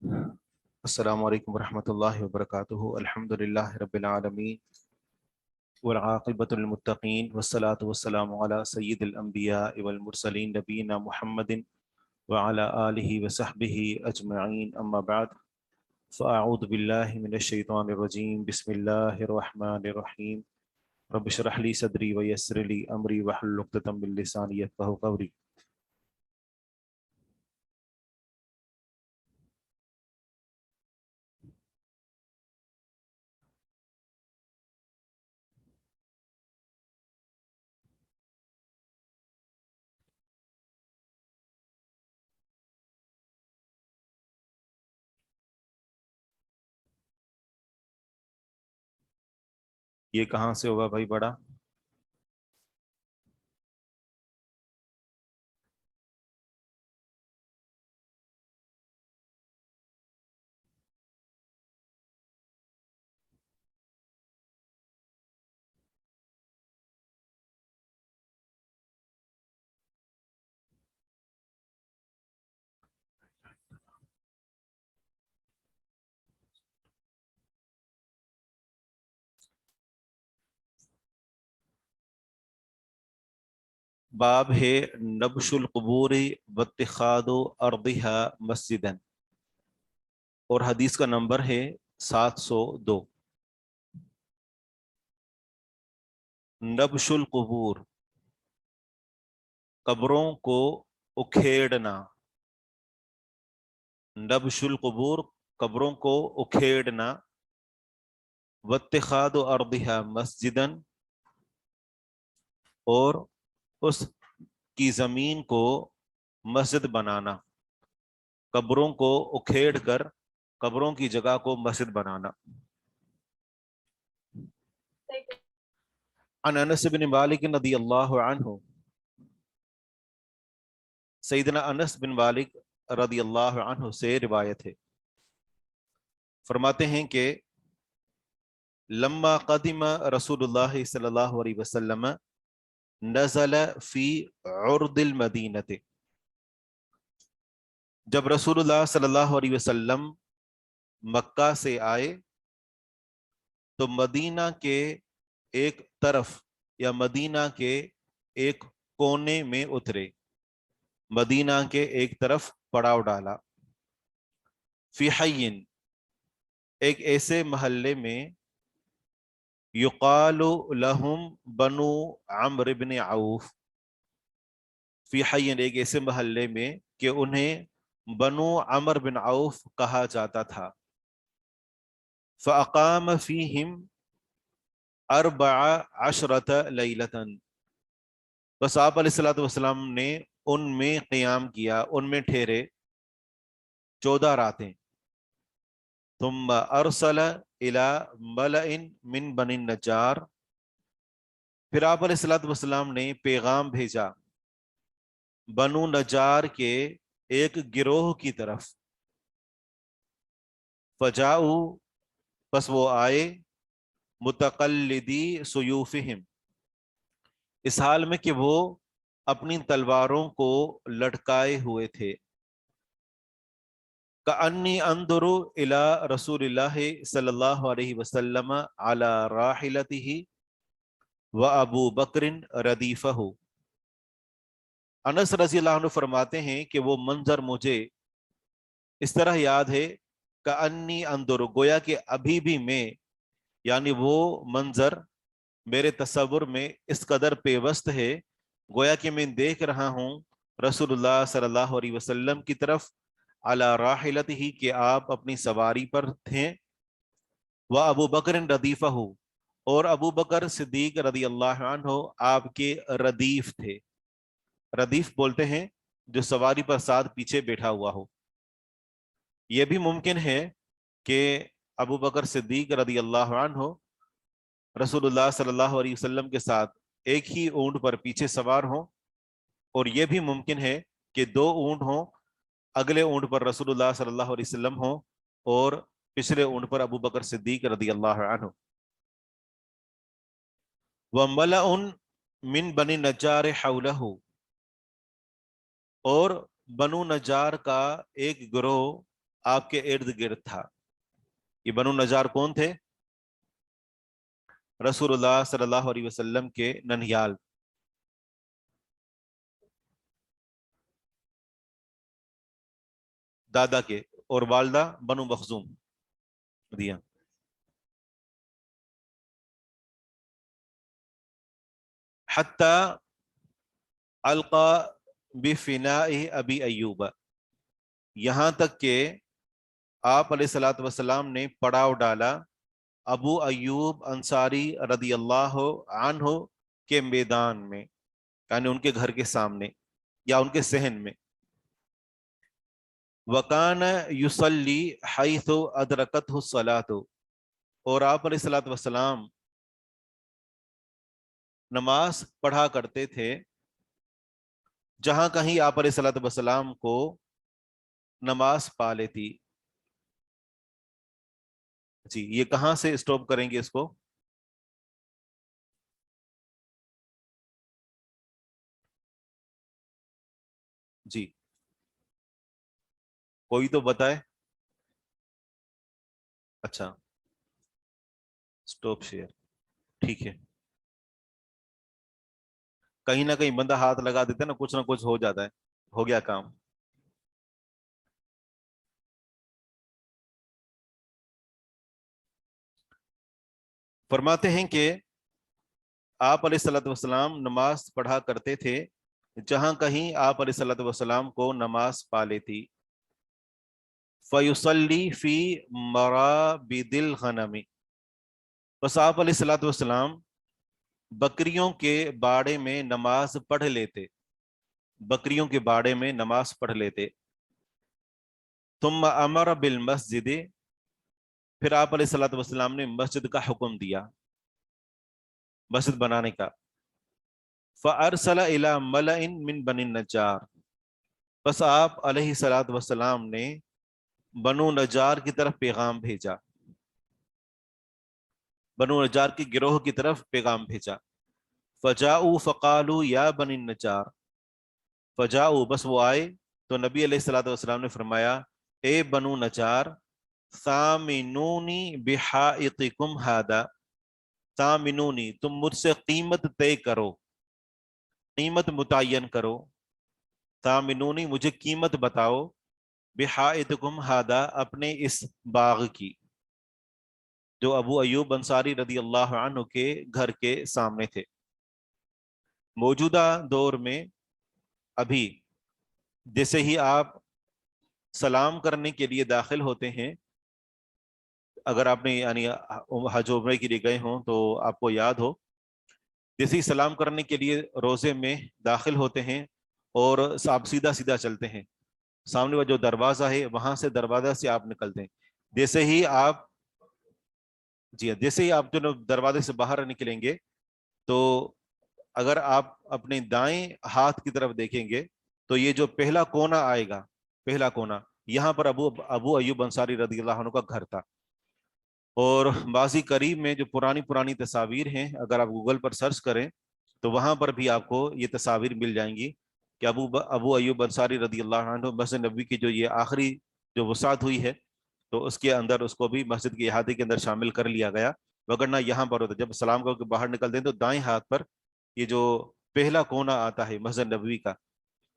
السلام علیکم ورحمۃ اللہ وبرکاتہ۔ الحمد للہ رب العالمین والعاقبۃ للمتقین والصلاة والسلام علی سید الانبیاء والمرسلین نبینا محمد وعلی آلہ وصحبہ اجمعین، اما بعد فاعوذ باللہ من الشیطان الرجیم، بسم اللہ الرحمن الرحیم۔ رب اشرح لی صدری ویسر لی امری واحلل عقدۃ من لسانی یفقہوا قولی۔ یہ کہاں سے ہوگا بھائی بڑا؟ باب ہے نبش القبور واتخاذ ارضها مسجدا، اور حدیث کا نمبر ہے 702۔ نبش القبور، قبروں کو اکھیڑنا۔ نبش القبور، قبروں کو اکھیڑنا۔ واتخاذ ارضها مسجدا، اور اس کی زمین کو مسجد بنانا۔ قبروں کو اکھیڑ کر قبروں کی جگہ کو مسجد بنانا۔ عن انس بن مالک رضی اللہ عنہ، سیدنا انس بن مالک رضی اللہ عنہ سے روایت ہے، فرماتے ہیں کہ لما قدم رسول اللہ صلی اللہ علیہ وسلم نزل فی عرض المدینہ، جب رسول اللہ صلی اللہ علیہ وسلم مکہ سے آئے تو مدینہ کے ایک طرف یا مدینہ کے ایک کونے میں اترے، مدینہ کے ایک طرف پڑاؤ ڈالا۔ فی حین، ایک ایسے محلے میں، یقال لہم بنو عمرو بن عوف، فی حین ایک ایسے محلے میں کہ انہیں بنو عمرو بن عوف کہا جاتا تھا۔ فاقام فیہم 14 لیلۃ، بس آپ علیہ الصلوۃ والسلام نے ان میں قیام کیا، ان میں ٹھہرے 14 راتیں۔ ثم ارسل الى ملأ من بنی النجار، پھر آپ علیہ الصلوۃ والسلام نے پیغام بھیجا بنو نجار کے ایک گروہ کی طرف۔ فجاؤ، پس وہ آئے، متقلدی سیوفہم، اس حال میں کہ وہ اپنی تلواروں کو لٹکائے ہوئے تھے۔ کأنی انظر الی رسول اللہ صلی اللہ علیہ وسلم علی راحلتہ و ابو بکر ردیفہ۔ انس رضی اللہ عنہ فرماتے ہیں کہ وہ منظر مجھے اس طرح یاد ہے، کأنی انظر، گویا کہ ابھی بھی میں، یعنی وہ منظر میرے تصور میں اس قدر پیوست ہے، گویا کہ میں دیکھ رہا ہوں رسول اللہ صلی اللہ علیہ وسلم کی طرف، علی راحلتہ، کہ آپ اپنی سواری پر تھے، و ابو بکر ردیفہ، اور ابو بکر صدیق رضی اللہ عنہ آپ کے ردیف تھے۔ ردیف بولتے ہیں جو سواری پر ساتھ پیچھے بیٹھا ہوا ہو۔ یہ بھی ممکن ہے کہ ابو بکر صدیق رضی اللہ عنہ رسول اللہ صلی اللہ علیہ وسلم کے ساتھ ایک ہی اونٹ پر پیچھے سوار ہوں، اور یہ بھی ممکن ہے کہ 2 اونٹ ہوں، اگلے اونٹ پر رسول اللہ صلی اللہ علیہ وسلم ہوں اور پچھلے اونٹ پر ابو بکر صدیق رضی اللہ عنہ۔ وَمَلَأٌ مِّن بَنِي النَّجَّارِ حَوْلَهُ، اور بنو نجار کا ایک گروہ آپ کے ارد گرد تھا۔ یہ بنو نجار کون تھے؟ رسول اللہ صلی اللہ علیہ وسلم کے ننھیال، دادا کے، اور والدہ بنو مخزوم دیا۔ حتی القا بفناء ابی ایوب، یہاں تک کہ آپ علیہ الصلوۃ والسلام نے پڑاؤ ڈالا ابو ایوب انصاری رضی اللہ عنہ کے میدان میں، یعنی ان کے گھر کے سامنے یا ان کے صحن میں۔ وکان یصلی حیث ادرکتہ الصلاۃ، اور آپ علیہ الصلوۃ والسلام نماز پڑھا کرتے تھے جہاں کہیں آپ علیہ الصلوۃ والسلام کو نماز پا لیتی۔ جی یہ کہاں سے اسٹاپ کریں گے اس کو؟ جی کوئی تو بتائے۔ اچھا اسٹاپ شیئر، ٹھیک ہے، کہیں نہ کہیں بندہ ہاتھ لگا دیتا ہے نا، کچھ نہ کچھ ہو جاتا ہے، ہو گیا کام۔ فرماتے ہیں کہ آپ علیہ الصلوۃ والسلام نماز پڑھا کرتے تھے جہاں کہیں آپ علیہ الصلوۃ والسلام کو نماز پا لیتی۔ فیصلی فی مرابد الغنم، بس آپ علیہ الصلوۃ والسلام بکریوں کے باڑے میں نماز پڑھ لیتے، بکریوں کے باڑے میں نماز پڑھ لیتے۔ ثم امر بالمسجد، پھر آپ علیہ الصلوۃ والسلام نے مسجد کا حکم دیا، مسجد بنانے کا۔ فارسل الی ملأ من بنی النجار، بس آپ علیہ الصلوۃ والسلام نے بنو نجار کی طرف پیغام بھیجا، بنو نجار کی گروہ کی طرف پیغام بھیجا۔ فجاؤ فقالوا یا بنی النجار، فجاؤ بس وہ آئے تو نبی علیہ الصلوۃ والسلام نے فرمایا اے بنو نجار، ثامنونی بحائطکم ھذا، ثامنونی تم مجھ سے قیمت طے کرو، قیمت متعین کرو، ثامنونی مجھے قیمت بتاؤ، بحائطکم ھذا اپنے اس باغ کی، جو ابو ایوب انصاری رضی اللہ عنہ کے گھر کے سامنے تھے۔ موجودہ دور میں ابھی جیسے ہی آپ سلام کرنے کے لیے داخل ہوتے ہیں، اگر آپ نے یعنی حج عمرے کے لیے گئے ہوں تو آپ کو یاد ہو، جیسے ہی سلام کرنے کے لیے روزے میں داخل ہوتے ہیں اور آپ سیدھا سیدھا چلتے ہیں، سامنے وہ جو دروازہ ہے وہاں سے دروازہ سے آپ نکلتے ہیں، جیسے ہی آپ جی جیسے ہی آپ جو دروازے سے باہر نکلیں گے تو اگر آپ اپنے دائیں ہاتھ کی طرف دیکھیں گے تو یہ جو پہلا کونا آئے گا، پہلا کونا، یہاں پر ابو ایوب انصاری رضی اللہ عنہ کا گھر تھا۔ اور ماضی قریب میں جو پرانی تصاویر ہیں، اگر آپ گوگل پر سرچ کریں تو وہاں پر بھی آپ کو یہ تصاویر مل جائیں گی کہ ابو ایوب انصاری رضی اللہ عنہ مسجد نبوی کی جو یہ آخری جو وسعت ہوئی ہے تو اس کے اندر اس کو بھی مسجد کے احاطے کے اندر شامل کر لیا گیا، وگرنہ یہاں پر ہوتا جب سلام کر کے باہر نکلتے ہیں تو دائیں ہاتھ پر یہ جو پہلا کونا آتا ہے مسجد نبوی کا،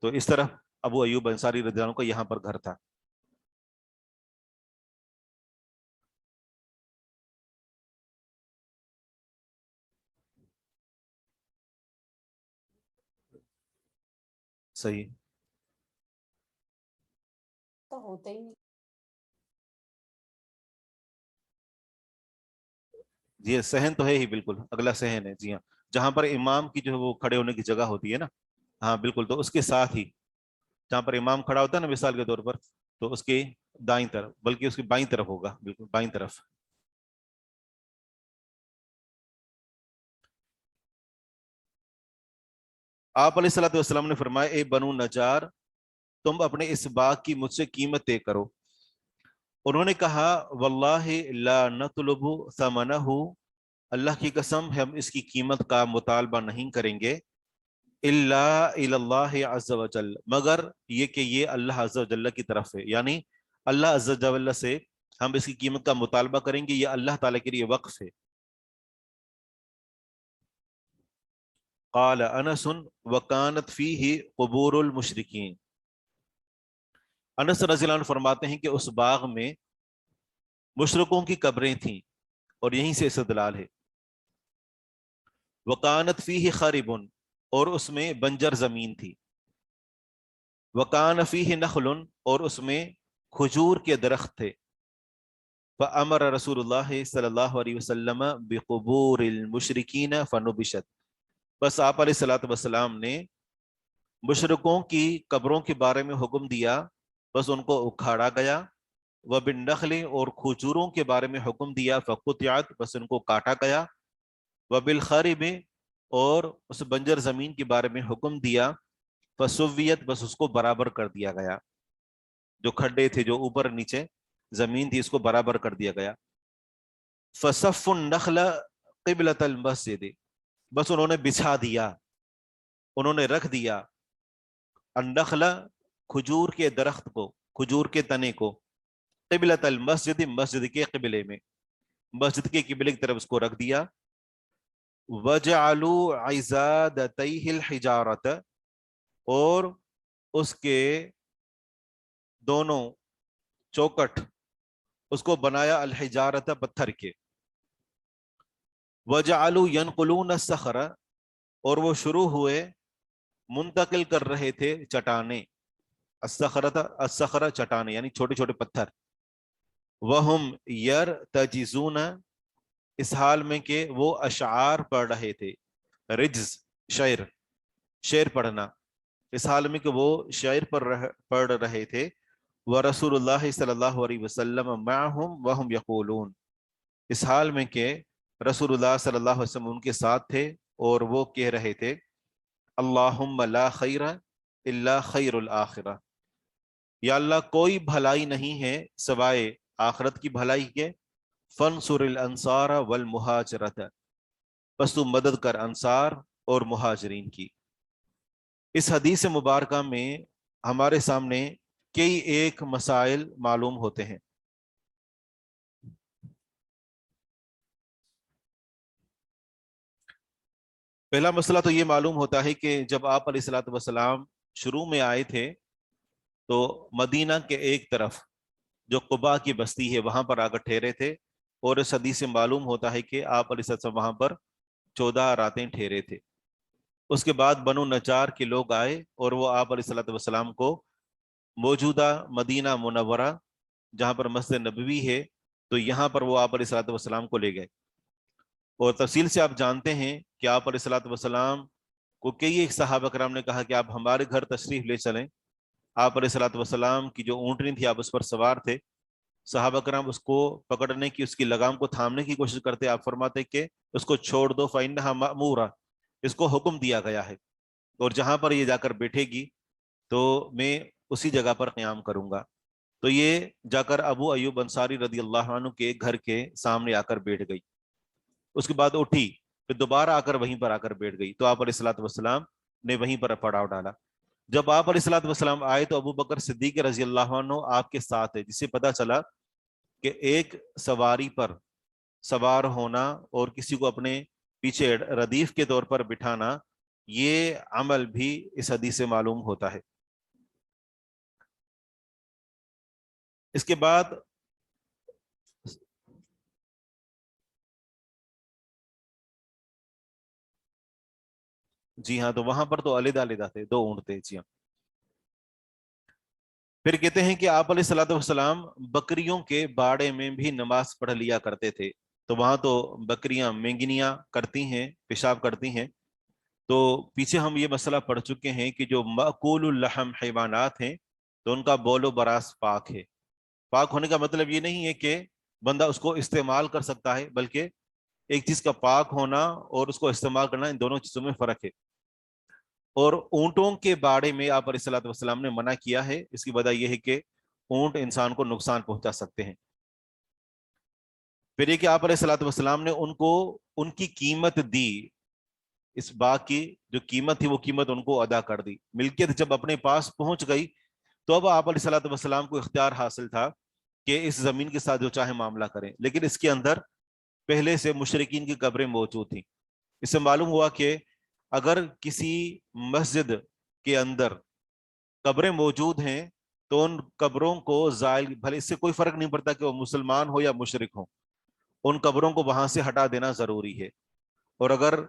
تو اس طرح ابو ایوب انصاری رضی اللہ عنہ کا یہاں پر گھر تھا۔ صحیح تو ہوتے ہی نہیں۔ جی صحن تو ہے ہی، بالکل اگلا صحن ہے، جی ہاں، جہاں پر امام کی جو وہ کھڑے ہونے کی جگہ ہوتی ہے نا، ہاں بالکل، تو اس کے ساتھ ہی جہاں پر امام کھڑا ہوتا ہے نا مثال کے طور پر، تو اس کے دائیں طرف، بلکہ اس کی بائیں طرف ہوگا، بالکل بائیں طرف۔ آپ علیہ الصلوۃ والسلام نے فرمایا اے بنو نجار، تم اپنے اس باغ کی مجھ سے قیمت طے کرو۔ انہوں نے کہا واللہ لا نطلب ثمنہ، اللہ کی قسم ہم اس کی قیمت کا مطالبہ نہیں کریں گے، الا الی اللہ عز وجل، مگر یہ کہ یہ اللہ عز وجل کی طرف ہے، یعنی اللہ عز و جل سے ہم اس کی قیمت کا مطالبہ کریں گے، یہ اللہ تعالیٰ کے لیے وقف ہے۔ قال انس وکانت فیہ قبور المشرکین، انس رضی اللہ عنہ فرماتے ہیں کہ اس باغ میں مشرکوں کی قبریں تھیں، اور یہیں سے استدلال ہے۔ وکانت فیہ خرب، اور اس میں بنجر زمین تھی۔ وکان فیہ نخل، اور اس میں کھجور کے درخت تھے۔ فامر رسول اللہ صلی اللہ علیہ وسلم بقبور المشرکین فنبشت، بس آپ علیہ الصلوۃ والسلام نے مشرکوں کی قبروں کے بارے میں حکم دیا، بس ان کو اکھاڑا گیا۔ وبالنخل، اور کھجوروں کے بارے میں حکم دیا، فقطعت، بس ان کو کاٹا گیا۔ وبالخرب، اور اس بنجر زمین کے بارے میں حکم دیا، فسویت، بس اس کو برابر کر دیا گیا، جو کھڈے تھے، جو اوپر نیچے زمین تھی، اس کو برابر کر دیا گیا۔ فصف النخل قبلۃ المسجد، بس انہوں نے بچھا دیا، انہوں نے رکھ دیا النخل، کھجور کے درخت کو، کھجور کے تنے کو، قبلۃ المسجد، مسجد کے قبلے میں، مسجد کے قبلے کی طرف اس کو رکھ دیا۔ وجعلوا عزادتیہ الحجارۃ، اور اس کے دونوں چوکٹ اس کو بنایا الحجارۃ، پتھر کے۔ وجعلوا ينقلون الصخر، اور وہ شروع ہوئے منتقل کر رہے تھے چٹانیں، الصخرہ چٹانیں یعنی چھوٹے چھوٹے پتھر۔ وہم یرتجزون، اس حال میں کہ وہ اشعار پڑھ رہے تھے، رجز شعر، شعر پڑھنا، اس حال میں کہ وہ شعر پڑھ رہے تھے۔ ورسول اللہ صلی اللہ علیہ وسلم معہم وہم یقولون، اس حال میں کہ رسول اللہ صلی اللہ علیہ وسلم ان کے ساتھ تھے اور وہ کہہ رہے تھے، اللہم لا خیر الا خیر الآخرہ، یا اللہ کوئی بھلائی نہیں ہے سوائے آخرت کی بھلائی کے۔ فانصر الانصار والمہاجرۃ، بس تو مدد کر انصار اور مہاجرین کی۔ اس حدیث مبارکہ میں ہمارے سامنے کئی ایک مسائل معلوم ہوتے ہیں۔ پہلا مسئلہ تو یہ معلوم ہوتا ہے کہ جب آپ علیہ الصلوۃ والسلام شروع میں آئے تھے تو مدینہ کے ایک طرف جو قباء کی بستی ہے وہاں پر آ کر ٹھہرے تھے، اور اس حدیث سے معلوم ہوتا ہے کہ آپ علیہ السلام وہاں پر 14 راتیں ٹھہرے تھے۔ اس کے بعد بنو نجار کے لوگ آئے اور وہ آپ علیہ الصلوۃ والسلام کو موجودہ مدینہ منورہ جہاں پر مسجد نبوی ہے تو یہاں پر وہ آپ علیہ الصلوۃ والسلام کو لے گئے، اور تفصیل سے آپ جانتے ہیں کہ آپ علیہ الصلوۃ والسلام کو کئی ایک صحابہ کرام نے کہا کہ آپ ہمارے گھر تشریف لے چلیں۔ آپ علیہ الصلوۃ والسلام کی جو اونٹنی تھی آپ اس پر سوار تھے، صحابہ کرام اس کو پکڑنے کی، اس کی لگام کو تھامنے کی کوشش کرتے، آپ فرماتے کہ اس کو چھوڑ دو، فإنہا مأمورہ، اس کو حکم دیا گیا ہے، اور جہاں پر یہ جا کر بیٹھے گی تو میں اسی جگہ پر قیام کروں گا۔ تو یہ جا کر ابو ایوب انصاری رضی اللہ عنہ کے گھر کے سامنے آ کر بیٹھ گئی، اس کے بعد اٹھی، پھر دوبارہ آ کر وہیں پر آ کر بیٹھ گئی، تو آپ علیہ الصلوۃ والسلام نے وہیں پر پڑاؤ ڈالا۔ جب آپ علیہ الصلوۃ والسلام آئے تو ابو بکر صدیق رضی اللہ عنہ آپ کے ساتھ ہے، جس سے پتہ چلا کہ ایک سواری پر سوار ہونا اور کسی کو اپنے پیچھے ردیف کے طور پر بٹھانا، یہ عمل بھی اس حدیث سے معلوم ہوتا ہے۔ اس کے بعد جی ہاں، تو وہاں پر تو علیحدہ علیحدہ تھے، 2 اونٹ تھے، جی ہاں۔ پھر کہتے ہیں کہ آپ علیہ الصلوۃ والسلام بکریوں کے باڑے میں بھی نماز پڑھ لیا کرتے تھے، تو وہاں تو بکریاں مینگنیاں کرتی ہیں، پیشاب کرتی ہیں، تو پیچھے ہم یہ مسئلہ پڑھ چکے ہیں کہ جو مأکول اللحم حیوانات ہیں تو ان کا بول و براس پاک ہے۔ پاک ہونے کا مطلب یہ نہیں ہے کہ بندہ اس کو استعمال کر سکتا ہے، بلکہ ایک چیز کا پاک ہونا اور اس کو استعمال کرنا، ان دونوں چیزوں میں فرق ہے۔ اور اونٹوں کے باڑے میں آپ علیہ الصلوۃ والسلام نے منع کیا ہے، اس کی وجہ یہ ہے کہ اونٹ انسان کو نقصان پہنچا سکتے ہیں۔ پھر یہ کہ آپ علیہ الصلوۃ والسلام نے ان کو ان کی قیمت دی، اس باغ کی جو قیمت تھی وہ قیمت ان کو ادا کر دی۔ ملکیت جب اپنے پاس پہنچ گئی تو اب آپ علیہ الصلوۃ والسلام کو اختیار حاصل تھا کہ اس زمین کے ساتھ جو چاہے معاملہ کریں، لیکن اس کے اندر پہلے سے مشرکین کی قبریں موجود تھیں۔ اس سے معلوم ہوا کہ اگر کسی مسجد کے اندر قبریں موجود ہیں تو ان قبروں کو زائل، بھلے اس سے کوئی فرق نہیں پڑتا کہ وہ مسلمان ہو یا مشرک ہو، ان قبروں کو وہاں سے ہٹا دینا ضروری ہے۔ اور اگر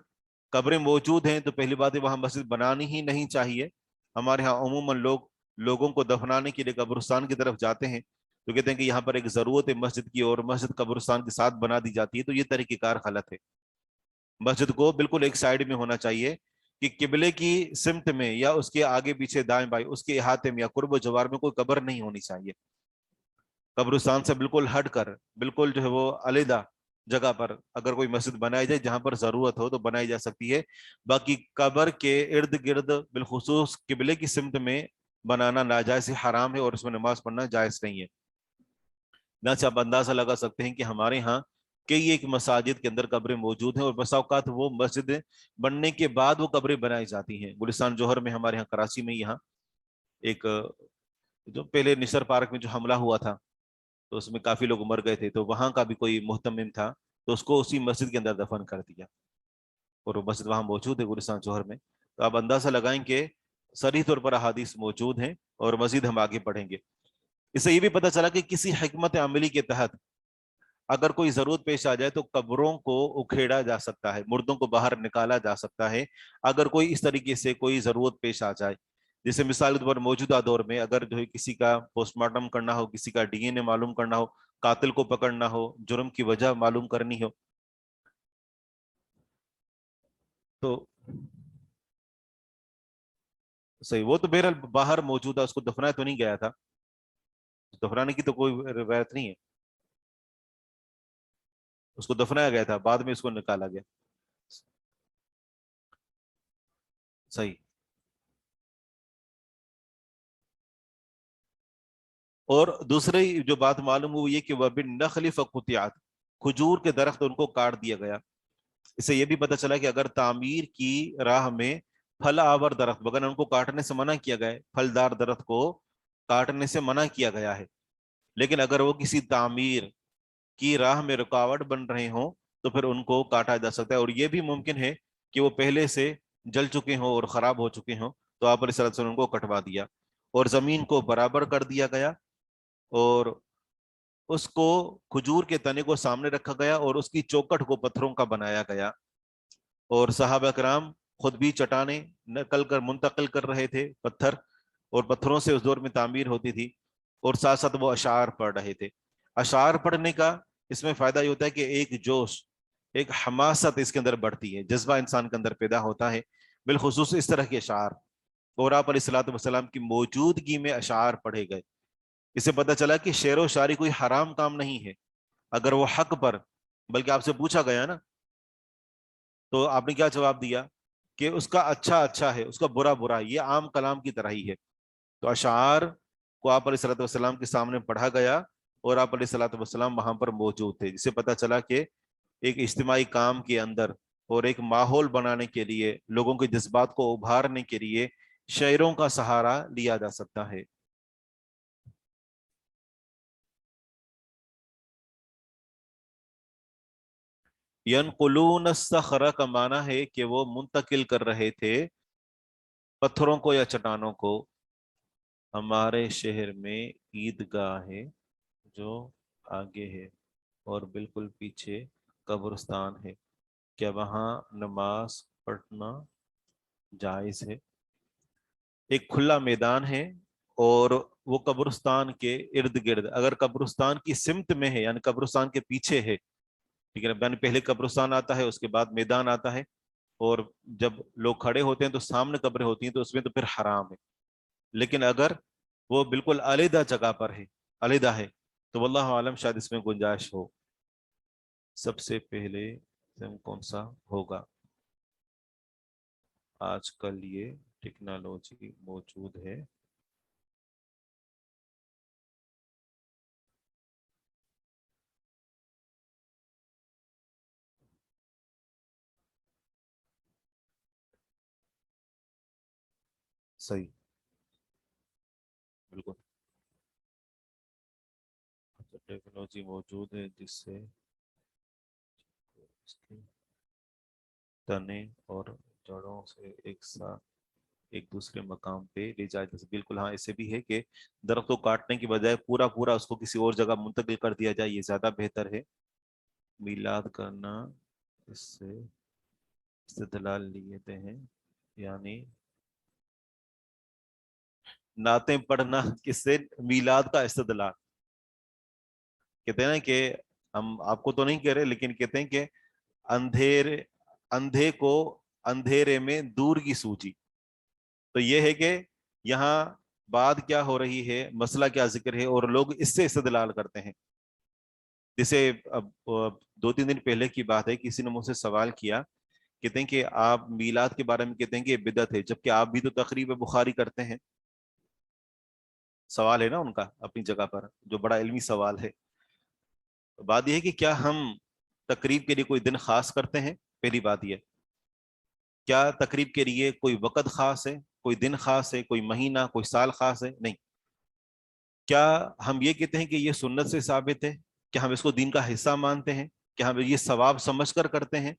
قبریں موجود ہیں تو پہلی بات ہے وہاں مسجد بنانی ہی نہیں چاہیے۔ ہمارے ہاں عموماً لوگوں کو دفنانے کے لیے قبرستان کی طرف جاتے ہیں تو کہتے ہیں کہ یہاں پر ایک ضرورت ہے مسجد کی، اور مسجد قبرستان کے ساتھ بنا دی جاتی ہے، تو یہ طریقہ کار غلط ہے۔ مسجد کو بالکل ایک سائیڈ میں ہونا چاہیے کہ قبلے کی سمت میں یا اس کے آگے پیچھے دائیں بائیں اس کے احاطے میں یا قرب و جوار میں کوئی قبر نہیں ہونی چاہیے۔ قبرستان سے بالکل ہٹ کر، بالکل جو ہے وہ علیحدہ جگہ پر اگر کوئی مسجد بنائی جائے جہاں پر ضرورت ہو تو بنائی جا سکتی ہے، باقی قبر کے ارد گرد بالخصوص قبلے کی سمت میں بنانا ناجائز حرام ہے، اور اس میں نماز پڑھنا جائز نہیں ہے۔ سے آپ اندازہ لگا سکتے ہیں کہ ہمارے ہاں کئی ایک مساجد کے اندر قبریں موجود ہیں، اور بسا اوقات وہ مسجد بننے کے بعد وہ قبریں بنائی جاتی ہیں۔ گلستان جوہر میں ہمارے ہاں کراچی میں یہاں ایک جو پہلے نثر پارک میں جو حملہ ہوا تھا تو اس میں کافی لوگ مر گئے تھے، تو وہاں کا بھی کوئی محتمم تھا تو اس کو اسی مسجد کے اندر دفن کر دیا، اور وہ مسجد وہاں موجود ہے گلستان جوہر میں۔ تو آپ اندازہ لگائیں کہ صریح طور پر احادیث موجود ہیں، اور مزید ہم آگے پڑھیں گے۔ اس سے یہ بھی پتہ چلا کہ کسی حکمت عملی کے تحت اگر کوئی ضرورت پیش آ جائے تو قبروں کو اکھیڑا جا سکتا ہے، مردوں کو باہر نکالا جا سکتا ہے اگر کوئی اس طریقے سے کوئی ضرورت پیش آ جائے۔ جیسے مثال کے طور پر موجودہ دور میں اگر جو ہے کسی کا پوسٹ مارٹم کرنا ہو، کسی کا ڈی این اے معلوم کرنا ہو، قاتل کو پکڑنا ہو، جرم کی وجہ معلوم کرنی ہو، تو صحیح، وہ تو بہرحال باہر موجود ہے، اس کو دفنایا تو نہیں گیا تھا، دفنانے کی تو کوئی روایت نہیں ہے، اس کو دفنایا گیا تھا، بعد میں اس کو نکالا گیا۔ صحیح۔ اور دوسری جو بات معلوم ہوئی یہ کہ وہ بن نخل فقطعت، کھجور کے درخت ان کو کاٹ دیا گیا۔ اس سے یہ بھی پتہ چلا کہ اگر تعمیر کی راہ میں پھل آور درخت، مگر ان کو کاٹنے سے منع کیا گیا ہے، پھلدار درخت کو کاٹنے سے منع کیا گیا ہے، لیکن اگر وہ کسی تعمیر کی راہ میں رکاوٹ بن رہے ہوں تو پھر ان کو کاٹا جا سکتا ہے، اور یہ بھی ممکن ہے کہ وہ پہلے سے جل چکے ہوں اور خراب ہو چکے ہوں، تو آپ علیہ الصلوۃ والسلام کو کٹوا دیا، اور زمین کو برابر کر دیا گیا، اور اس کو کھجور کے تنے کو سامنے رکھا گیا، اور اس کی چوکٹ کو پتھروں کا بنایا گیا، اور صحابہ کرام خود بھی چٹانیں منتقل کر رہے تھے پتھر، اور پتھروں سے اس دور میں تعمیر ہوتی تھی، اور ساتھ ساتھ وہ اشعار پڑھ رہے تھے۔ اشعار پڑھنے کا اس میں فائدہ یہ ہوتا ہے کہ ایک جوش، ایک حماست اس کے اندر بڑھتی ہے، جذبہ انسان کے اندر پیدا ہوتا ہے، بالخصوص اس طرح کے اشعار، اور آپ علیہ الصلوۃ والسلام کی موجودگی میں اشعار پڑھے گئے۔ اس سے پتہ چلا کہ شعر و شاعری کوئی حرام کام نہیں ہے اگر وہ حق پر، بلکہ آپ سے پوچھا گیا نا تو آپ نے کیا جواب دیا کہ اس کا اچھا اچھا ہے، اس کا برا برا، یہ عام کلام کی طرح ہی ہے۔ تو اشعار کو آپ علیہ الصلوۃ والسلام کے سامنے پڑھا گیا، اور آپ علیہ الصلوۃ والسلام وہاں پر موجود تھے، جس سے پتہ چلا کہ ایک اجتماعی کام کے اندر اور ایک ماحول بنانے کے لیے، لوگوں کے جذبات کو ابھارنے کے لیے شعروں کا سہارا لیا جا سکتا ہے۔ ینقلون الصخر کا معنی ہے کہ وہ منتقل کر رہے تھے پتھروں کو یا چٹانوں کو۔ ہمارے شہر میں عیدگاہ ہے جو آگے ہے اور بالکل پیچھے قبرستان ہے، کیا وہاں نماز پڑھنا جائز ہے؟ ایک کھلا میدان ہے، اور وہ قبرستان کے ارد گرد، اگر قبرستان کی سمت میں ہے یعنی قبرستان کے پیچھے ہے، ٹھیک ہے نا، یعنی پہلے قبرستان آتا ہے، اس کے بعد میدان آتا ہے، اور جب لوگ کھڑے ہوتے ہیں تو سامنے قبریں ہوتی ہیں تو اس میں تو پھر حرام ہے، لیکن اگر وہ بالکل علیحدہ جگہ پر ہے، علیحدہ ہے، تو واللہ عالم شاید اس میں گنجائش ہو۔ سب سے پہلے کون سا ہوگا؟ آج کل یہ ٹیکنالوجی موجود ہے، صحیح۔ بالکل ٹیکنالوجی موجود ہے جس سے اس کے تنے اور جڑوں سے ایک ساتھ ایک دوسرے مقام پہ لے جائے جیسے بالکل ہاں ایسے بھی ہے کہ درخت کو کاٹنے کی بجائے پورا پورا اس کو کسی اور جگہ منتقل کر دیا جائے، یہ زیادہ بہتر ہے۔ میلاد کرنا اس سے استدلال لیتے ہیں، یعنی نعتیں پڑھنا کس سے؟ میلاد کا استدلال۔ کہتے ہیں نا کہ ہم آپ کو تو نہیں کہہ رہے لیکن کہتے ہیں کہ اندھے کو اندھیرے میں دور کی سوجی، تو یہ ہے کہ یہاں بات کیا ہو رہی ہے، مسئلہ کیا ذکر ہے، اور لوگ اس سے استدلال کرتے ہیں۔ جیسے اب 2-3 دن پہلے کی بات ہے، کسی نے مجھ سے سوال کیا، کہتے ہیں کہ آپ میلاد کے بارے میں کہتے ہیں کہ یہ بدعت ہے، جبکہ آپ بھی تو تقریب بخاری کرتے ہیں۔ سوال ہے نا ان کا اپنی جگہ پر، جو بڑا علمی سوال ہے۔ بات یہ ہے کہ کیا ہم تقریب کے لیے کوئی دن خاص کرتے ہیں؟ پہلی بات یہ، کیا تقریب کے لیے کوئی وقت خاص ہے، کوئی دن خاص ہے، کوئی مہینہ، کوئی سال خاص ہے؟ نہیں۔ کیا ہم یہ کہتے ہیں کہ یہ سنت سے ثابت ہے؟ کیا ہم اس کو دین کا حصہ مانتے ہیں؟ کیا ہم یہ ثواب سمجھ کر کرتے ہیں؟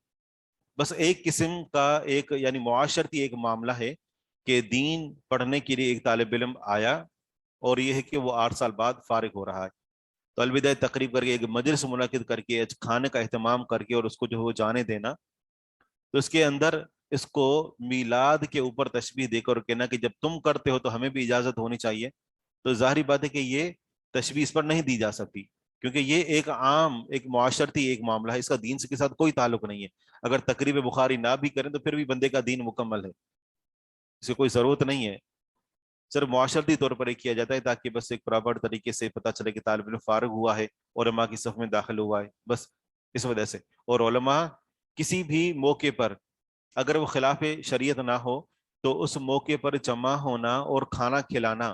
بس ایک قسم کا ایک یعنی معاشرتی ایک معاملہ ہے کہ دین پڑھنے کے لیے ایک طالب علم آیا اور یہ ہے کہ وہ 8 سال بعد فارغ ہو رہا ہے، تو الوداع تقریب کر کے ایک مجلس منعقد کر کے کھانے کا اہتمام کر کے اور اس کو جو ہے وہ جانے دینا، تو اس کے اندر اس کو میلاد کے اوپر تشبیہ دے کر کہنا کہ جب تم کرتے ہو تو ہمیں بھی اجازت ہونی چاہیے، تو ظاہری بات ہے کہ یہ تشبیہ اس پر نہیں دی جا سکتی، کیونکہ یہ ایک عام ایک معاشرتی ایک معاملہ ہے، اس کا دین کے ساتھ کوئی تعلق نہیں ہے۔ اگر تقریب بخاری نہ بھی کریں تو پھر بھی بندے کا دین مکمل ہے، اسے کوئی ضرورت نہیں ہے، صرف معاشرتی طور پر یہ کیا جاتا ہے تاکہ بس ایک پراپر طریقے سے پتہ چلے کہ طالب علم فارغ ہوا ہے، علماء کی صف میں داخل ہوا ہے، بس اس وجہ سے۔ اور علماء کسی بھی موقع پر اگر وہ خلاف شریعت نہ ہو تو اس موقع پر جمع ہونا اور کھانا کھلانا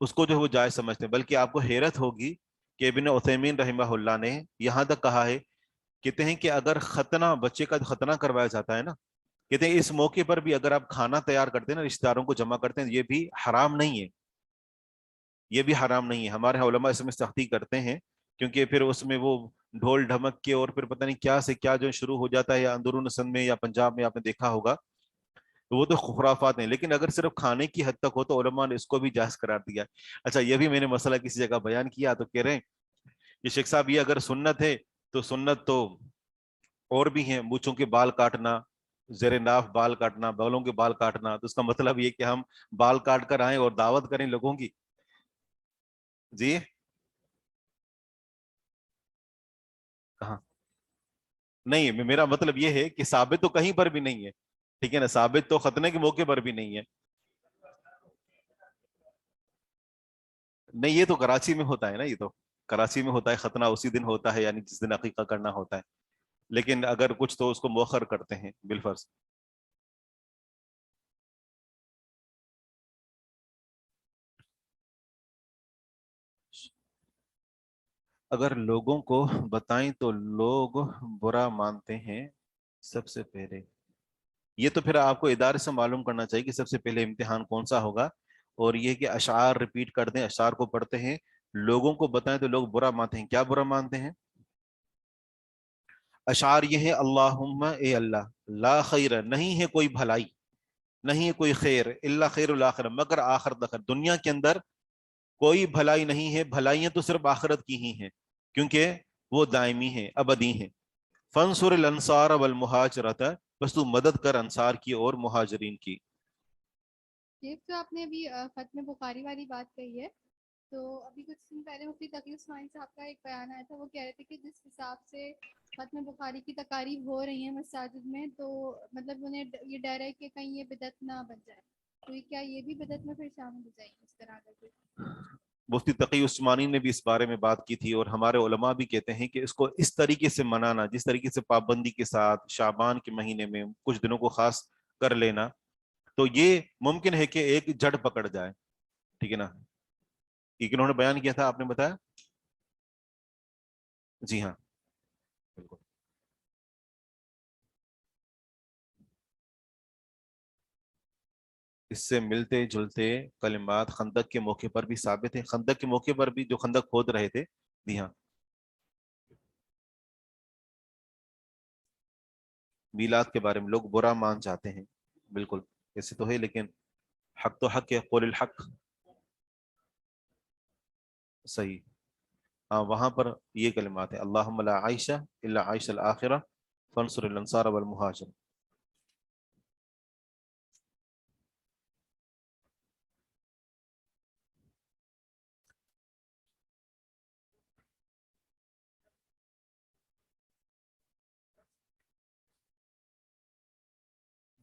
اس کو جو ہے وہ جائز سمجھتے ہیں، بلکہ آپ کو حیرت ہوگی کہ ابن عثیمین رحمہ اللہ نے یہاں تک کہا ہے، کہتے ہیں کہ اگر ختنہ بچے کا ختنہ کروایا جاتا ہے نا، کہتے ہیں اس موقع پر بھی اگر آپ کھانا تیار کرتے ہیں نا، رشتہ داروں کو جمع کرتے ہیں، یہ بھی حرام نہیں ہے، یہ بھی حرام نہیں ہے۔ ہمارے علماء اس میں سختی کرتے ہیں کیونکہ پھر اس میں وہ ڈھول ڈھمک کے اور پھر پتہ نہیں کیا سے کیا جو شروع ہو جاتا ہے، یا اندرون سندھ میں یا پنجاب میں آپ نے دیکھا ہوگا، تو وہ تو خرافات ہیں، لیکن اگر صرف کھانے کی حد تک ہو تو علماء نے اس کو بھی جائز قرار دیا۔ اچھا یہ بھی میں نے مسئلہ کسی جگہ بیان کیا تو کہہ رہے ہیں یہ شیخ صاحب یہ اگر سنت ہے تو سنت تو اور بھی ہیں، مونچھوں کے بال کاٹنا، زیر ناف بال کاٹنا، بالوں کے بال کاٹنا، تو اس کا مطلب یہ کہ ہم بال کاٹ کر آئیں اور دعوت کریں لوگوں کی؟ جی کہاں؟ نہیں، میرا مطلب یہ ہے کہ ثابت تو کہیں پر بھی نہیں ہے، ٹھیک ہے نا، ثابت تو ختنے کے موقع پر بھی نہیں ہے۔ نہیں یہ تو کراچی میں ہوتا ہے نا، یہ تو کراچی میں ہوتا ہے ختنہ، اسی دن ہوتا ہے یعنی جس دن عقیقہ کرنا ہوتا ہے، لیکن اگر کچھ تو اس کو مؤخر کرتے ہیں بالفرض۔ اگر لوگوں کو بتائیں تو لوگ برا مانتے ہیں، سب سے پہلے یہ تو پھر آپ کو ادارے سے معلوم کرنا چاہیے کہ سب سے پہلے امتحان کون سا ہوگا، اور یہ کہ اشعار ریپیٹ کر دیں، اشعار کو پڑھتے ہیں، لوگوں کو بتائیں تو لوگ برا مانتے ہیں، کیا برا مانتے ہیں؟ اشعار یہ ہے اللہم اے اللہ، لا خیر نہیں ہے کوئی بھلائی، نہیں ہے کوئی خیر، الا خیر الاخرہ مگر آخرت دخل، دنیا کے اندر کوئی بھلائی نہیں ہے، بھلائیاں تو صرف آخرت کی ہی ہیں کیونکہ وہ دائمی ہیں، ابدی ہیں۔ فانصر الانصار والمہاجرۃ بس تو مدد کر انصار کی اور مہاجرین کی۔ یہ تو آپ نے ابھی ختم بخاری والی بات کہی ہے، تو ابھی کچھ دن پہلے مفتی تقی عثمانی صاحب کا ایک بیان آیا تھا، وہ کہہ رہے تھے کہ جس حساب سے ختم بخاری کی تقاریب ہو رہی ہیں مساجد میں، تو مطلب انہیں یہ ڈر ہے کہ کہیں یہ بدعت نہ بن جائے، تو کیا یہ بھی بدعت میں پھر شامل ہو جائیں گے اس طرح اگر کوئی؟ مفتی تقی عثمانی نے بھی اس بارے میں بات کی تھی، اور ہمارے علماء بھی کہتے ہیں کہ اس کو اس طریقے سے منانا، جس طریقے سے پابندی کے ساتھ شعبان کے مہینے میں کچھ دنوں کو خاص کر لینا، تو یہ ممکن ہے کہ ایک جڑ پکڑ جائے، ٹھیک ہے نا، یہ انہوں نے بیان کیا تھا، آپ نے بتایا؟ جی ہاں بالکل۔ اس سے ملتے جلتے کلمات خندق کے موقع پر بھی ثابت ہیں. خندق کے موقع پر بھی جو خندق کھود رہے تھے، جی ہاں، میلاد کے بارے میں لوگ برا مان جاتے ہیں، بالکل ایسے تو ہے، لیکن حق تو حق ہے، قول الحق، صحیح. ہاں وہاں پر یہ کلمات ہیں، اللہم لا عائشہ الا عائش الآخرہ فانصر الانصار والمہاجر.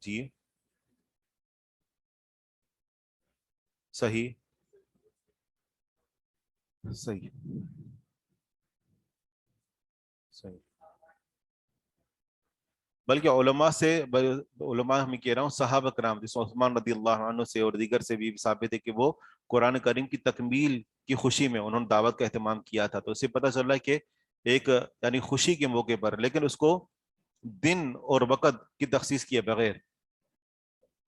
جی صحیح صحیح صحیح. بلکہ علماء میں کہہ رہا ہوں صحابہ کرام جس عثمان رضی اللہ عنہ سے اور دیگر سے بھی ثابت ہے کہ وہ قرآن کریم کی تکمیل کی خوشی میں انہوں نے دعوت کا اہتمام کیا تھا. تو اس سے پتہ چل رہا ہے کہ ایک یعنی خوشی کے موقع پر، لیکن اس کو دن اور وقت کی تخصیص کیے بغیر.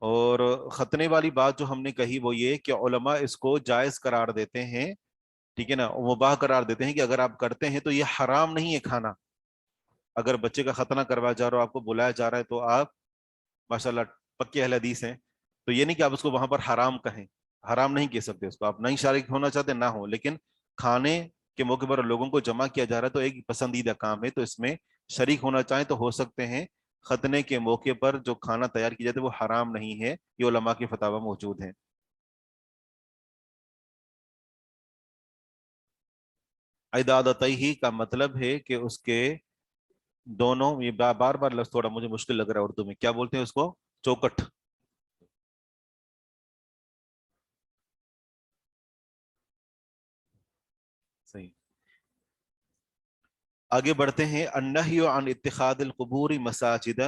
اور ختنے والی بات جو ہم نے کہی وہ یہ کہ علماء اس کو جائز قرار دیتے ہیں، ٹھیک ہے نا، مباح قرار دیتے ہیں کہ اگر آپ کرتے ہیں تو یہ حرام نہیں ہے کھانا. اگر بچے کا ختنہ کروایا جا رہا ہو، آپ کو بلایا جا رہا ہے، تو آپ ماشاءاللہ پکے اہل حدیث ہیں، تو یہ نہیں کہ آپ اس کو وہاں پر حرام کہیں، حرام نہیں کہہ سکتے اس کو. آپ نہیں شارک ہونا چاہتے نہ ہو، لیکن کھانے کے موقع پر لوگوں کو جمع کیا جا رہا ہے تو ایک پسندیدہ کام ہے، تو اس میں شریک ہونا چاہیں تو ہو سکتے ہیں. ختنے کے موقع پر جو کھانا تیار کیا جاتا ہے وہ حرام نہیں ہے، یہ علماء کے فتاوی موجود ہیں. عدادتہی کا مطلب ہے کہ اس کے دونوں، یہ بار بار لفظ تھوڑا مجھے مشکل لگ رہا ہے اردو میں، کیا بولتے ہیں اس کو؟ چوکٹ. صحیح. آگے بڑھتے ہیں. النہی عن اتخاذ القبور مساجد،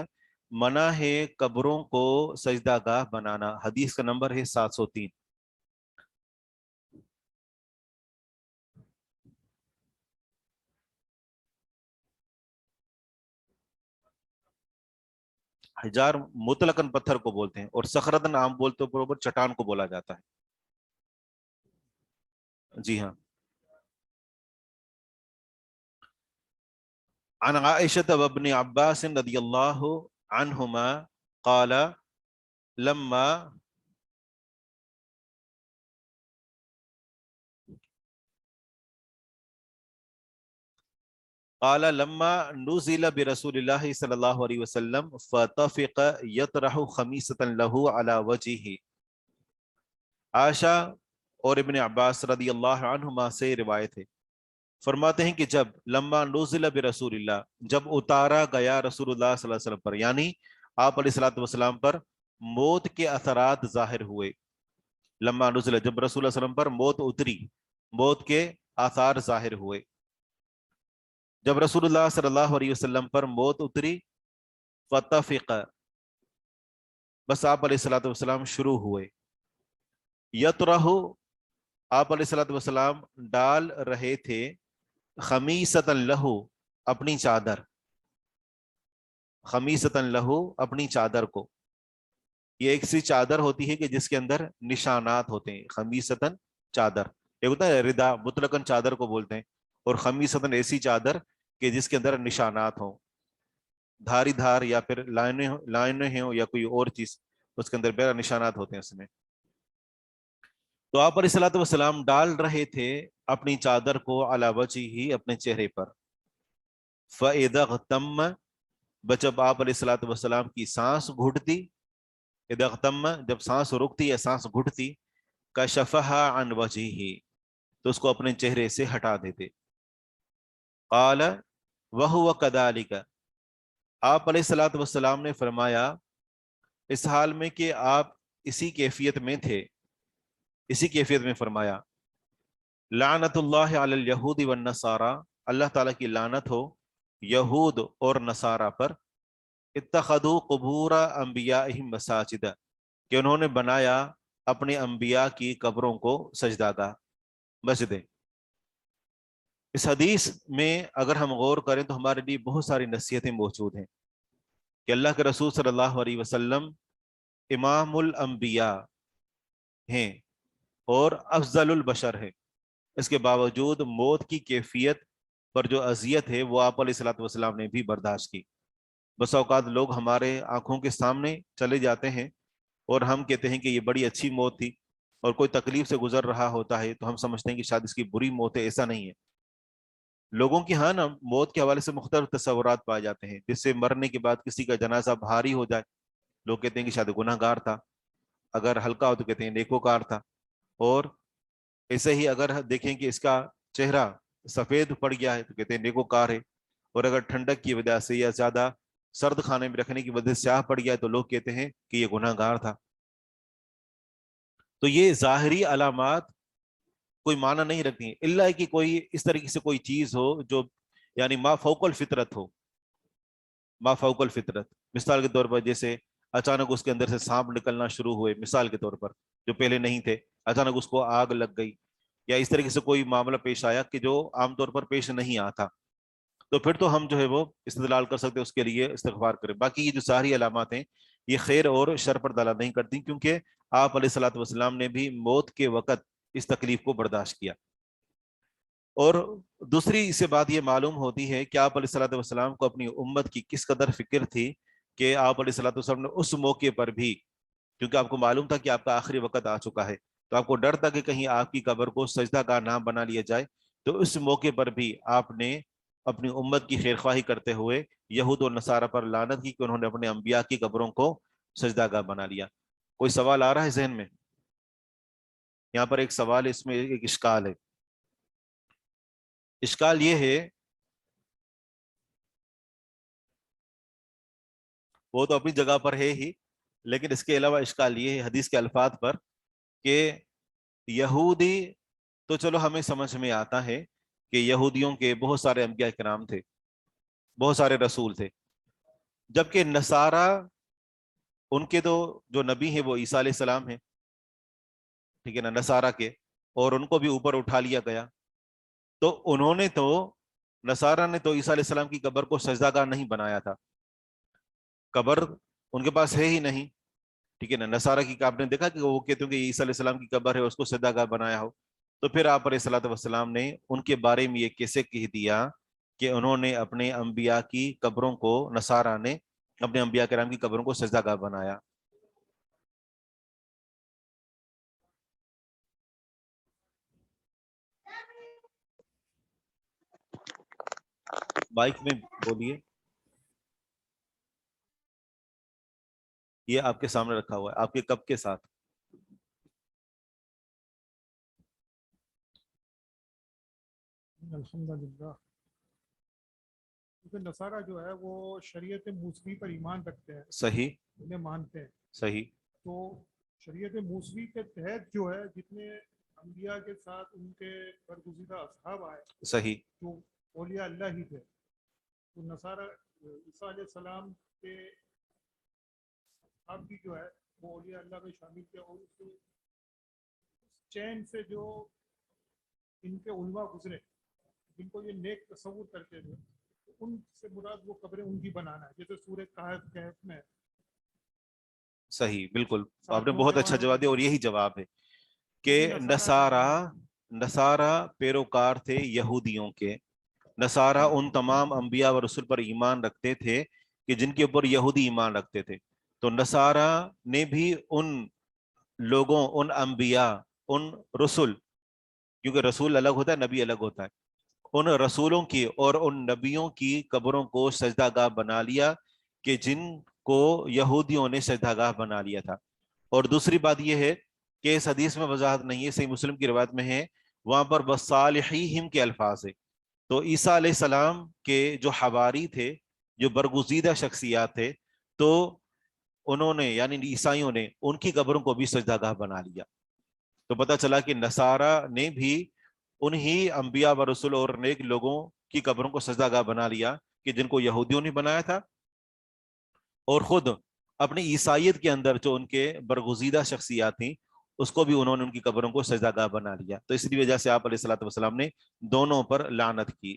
منع ہے قبروں کو سجدہ گاہ بنانا. حدیث کا نمبر ہے 703. حجار مطلقاً پتھر کو بولتے ہیں، اور صخرتاً عام بولتے پر چٹان کو بولا جاتا ہے. جی ہاں. عن عائشة وابن عباس رضی اللہ عنہما قال لما قال لما نزل برسول اللہ صلی اللہ علیہ وسلم فطفق يطرح خمیسة له على وجهه. عائشہ اور ابن عباس رضی اللہ عنہما سے روایت ہے، فرماتے ہیں کہ جب لما نزل برسول اللہ، جب اتارا گیا رسول اللہ صلی اللہ علیہ وسلم پر، یعنی آپ علیہ الصلوۃ والسلام پر موت کے اثرات ظاہر ہوئے. لما نزل، جب رسول اللہ علیہ وسلم پر موت اتری، موت کے آثار ظاہر ہوئے. جب رسول اللہ صلی اللہ علیہ وسلم پر موت اتری، فتفق، بس آپ علیہ الصلوۃ والسلام شروع ہوئے. یطرح، آپ علیہ الصلوۃ والسلام ڈال رہے تھے، خمیسۃ لہو، اپنی چادر، خمیسۃ لہو، اپنی چادر کو. یہ ایک سی چادر ہوتی ہے کہ جس کے اندر نشانات ہوتے ہیں. خمیسۃ چادر، ایک ہوتا ہے ردا، مطلقاً چادر کو بولتے ہیں، اور خمیسۃ ایسی چادر کہ جس کے اندر نشانات ہوں، دھاری دھار یا پھر لائنیں ہوں یا کوئی اور چیز اس کے اندر بہرا نشانات ہوتے ہیں اس میں. تو آپ علیہ الصلوۃ والسلام ڈال رہے تھے اپنی چادر کو علی وجہہ، اپنے چہرے پر. فَإِذَا اغْتَمَّ، جب آپ علیہ الصلوۃ والسلام کی سانس گھٹتی، اذا اغتم، جب سانس رکتی یا سانس گھٹتی، کشفها عن وجہہ، تو اس کو اپنے چہرے سے ہٹا دیتے. قال وہو کذالک، آپ علیہ الصلوۃ والسلام نے فرمایا اس حال میں کہ آپ اسی کیفیت میں تھے، اسی کیفیت میں فرمایا. لعنت اللہ علی الیہود والنصارى، اللہ تعالیٰ کی لعنت ہو یہود اور نصارہ پر. اتخذوا قبور انبیائہم مساجد، کہ انہوں نے بنایا اپنے انبیاء کی قبروں کو سجدہ گاہ، مسجدیں. اس حدیث میں اگر ہم غور کریں تو ہمارے لیے بہت ساری نصیحتیں موجود ہیں کہ اللہ کے رسول صلی اللہ علیہ وسلم امام الانبیاء، ہیں اور افضل البشر ہے، اس کے باوجود موت کی کیفیت پر جو اذیت ہے وہ آپ علیہ الصلوۃ والسلام نے بھی برداشت کی۔ بس اوقات لوگ ہمارے آنکھوں کے سامنے چلے جاتے ہیں اور ہم کہتے ہیں کہ یہ بڑی اچھی موت تھی، اور کوئی تکلیف سے گزر رہا ہوتا ہے تو ہم سمجھتے ہیں کہ شاید اس کی بری موت ہے، ایسا نہیں ہے۔ لوگوں کی ہاں نا موت کے حوالے سے مختلف تصورات پائے جاتے ہیں، جس سے مرنے کے بعد کسی کا جنازہ بھاری ہو جائے، لوگ کہتے ہیں کہ شاید گناہ گار تھا، اگر ہلکا ہو تو کہتے ہیں نیکوکار تھا، اور ایسے ہی اگر دیکھیں کہ اس کا چہرہ سفید پڑ گیا ہے تو کہتے ہیں نیکوکار ہے، اور اگر ٹھنڈک کی وجہ سے یا زیادہ سرد خانے میں رکھنے کی وجہ سے سیاہ پڑ گیا ہے تو لوگ کہتے ہیں کہ یہ گناہ گار تھا۔ تو یہ ظاہری علامات کوئی معنی نہیں رکھتی ہیں، الا کہ کوئی اس طریقے سے کوئی چیز ہو جو یعنی ما فوق الفطرت ہو، ما فوق الفطرت۔ مثال کے طور پر جیسے اچانک اس کے اندر سے سانپ نکلنا شروع ہوئے، مثال کے طور پر جو پہلے نہیں تھے، اچانک اس کو آگ لگ گئی، یا اس طریقے سے کوئی معاملہ پیش آیا کہ جو عام طور پر پیش نہیں آتا، تو پھر تو ہم جو ہے وہ استدلال کر سکتے، اس کے لیے استغفار کریں۔ باقی یہ جو ساری علامات ہیں یہ خیر اور شر پر دلالت نہیں کرتی، کیونکہ آپ علیہ الصلوۃ والسلام نے بھی موت کے وقت اس تکلیف کو برداشت کیا۔ اور دوسری اس سے بات یہ معلوم ہوتی ہے کہ آپ علیہ الصلوۃ والسلام کو اپنی امت کی کس قدر فکر تھی کہ آپ علیہ الصلوۃ والسلام نے اس موقع پر بھی، کیونکہ آپ کو معلوم تھا کہ آپ کا آخری وقت آ چکا ہے، تو آپ کو ڈر تھا کہ کہیں آپ کی قبر کو سجدہ گاہ نہ بنا لیا جائے، تو اس موقع پر بھی آپ نے اپنی امت کی خیرخواہی کرتے ہوئے یہود و نصارہ پر لعنت کی کہ انہوں نے اپنے انبیاء کی قبروں کو سجدہ گاہ بنا لیا۔ کوئی سوال آ رہا ہے ذہن میں؟ یہاں پر ایک سوال، اس میں ایک اشکال ہے۔ اشکال یہ ہے، وہ تو اپنی جگہ پر ہے ہی، لیکن اس کے علاوہ اشکال یہ ہے حدیث کے الفاظ پر کہ یہودی، تو چلو ہمیں سمجھ میں آتا ہے کہ یہودیوں کے بہت سارے انبیاء کرام تھے، بہت سارے رسول تھے، جبکہ نصارہ ان کے تو جو نبی ہیں وہ عیسیٰ علیہ السلام ہیں، ٹھیک ہے نا، نصارہ کے، اور ان کو بھی اوپر اٹھا لیا گیا، تو انہوں نے تو نصارہ نے تو عیسیٰ علیہ السلام کی قبر کو سجدہ گاہ نہیں بنایا تھا، قبر ان کے پاس ہے ہی نہیں، ٹھیک ہے نا۔ نصارہ کی آپ نے دیکھا کہ وہ کہتے ہیں کہ عیسیٰ علیہ السلام کی قبر ہے اس کو سجدہ گاہ بنایا ہو، تو پھر آپ علیہ الصلوۃ والسلام نے ان کے بارے میں یہ کیسے کہہ دیا کہ انہوں نے اپنے انبیاء کی قبروں کو، نصارہ نے اپنے انبیاء کرام کی قبروں کو سجدہ گاہ بنایا؟ مائک میں بولیے، یہ آپ کے سامنے رکھا ہوا ہے، آپ کے کپ کے ساتھ۔ الحمدللہ، کیونکہ نصارہ جو ہے وہ شریعت موسوی پر ایمان رکھتے ہیں، صحیح، انہیں مانتے ہیں، صحیح، تو شریعت موسوی کے تحت جو ہے جتنے انبیاء کے ساتھ ان کے برگزیدہ اصحاب آئے صحیح، جو اولیاء اللہ ہی تھے، تو نصارہ عیسیٰ علیہ السلام کے اصحاب بھی جو ہے وہ اولیاء اللہ میں شامل تھے، اور اس چین سے جو ان کے علماء گزرے جن کو یہ نیک تصور کرتے تھے، ان سے مراد وہ قبریں ان کی بنانا ہے، جیسے سورہ کہف میں صحیح، بالکل، آپ 7 نے بہت اچھا نوجوانوں نے جواب دیا، اور یہی جواب ہے کہ کیونکہ نصارہ پیروکار تھے یہودیوں کے۔ نصارہ ان تمام انبیاء و رسول پر ایمان رکھتے تھے کہ جن کے اوپر یہودی ایمان رکھتے تھے، تو نصارہ نے بھی ان لوگوں، ان انبیاء، ان رسول، کیونکہ رسول الگ ہوتا ہے، نبی الگ ہوتا ہے، ان رسولوں کی اور ان نبیوں کی قبروں کو سجدہ گاہ بنا لیا کہ جن کو یہودیوں نے سجدہ گاہ بنا لیا تھا۔ اور دوسری بات یہ ہے کہ اس حدیث میں وضاحت نہیں ہے، صحیح مسلم کی روایت میں ہے، وہاں پر بصالحیہم کے الفاظ ہے، تو عیسیٰ علیہ السلام کے جو حواری تھے، جو برگزیدہ شخصیات تھے، تو انہوں نے یعنی عیسائیوں نے ان کی قبروں کو بھی سجدہ گاہ بنا لیا۔ تو پتہ چلا کہ نصارہ نے بھی انہی انبیاء و رسول اور نیک لوگوں کی قبروں کو سجدہ گاہ بنا لیا کہ جن کو یہودیوں نے بنایا تھا، اور خود اپنی عیسائیت کے اندر جو ان کے برگزیدہ شخصیات تھیں اس کو بھی انہوں نے ان کی قبروں کو سجدہ گاہ بنا لیا، تو اس وجہ سے آپ علیہ الصلوۃ والسلام نے دونوں پر لعنت کی۔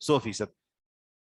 100%।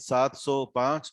705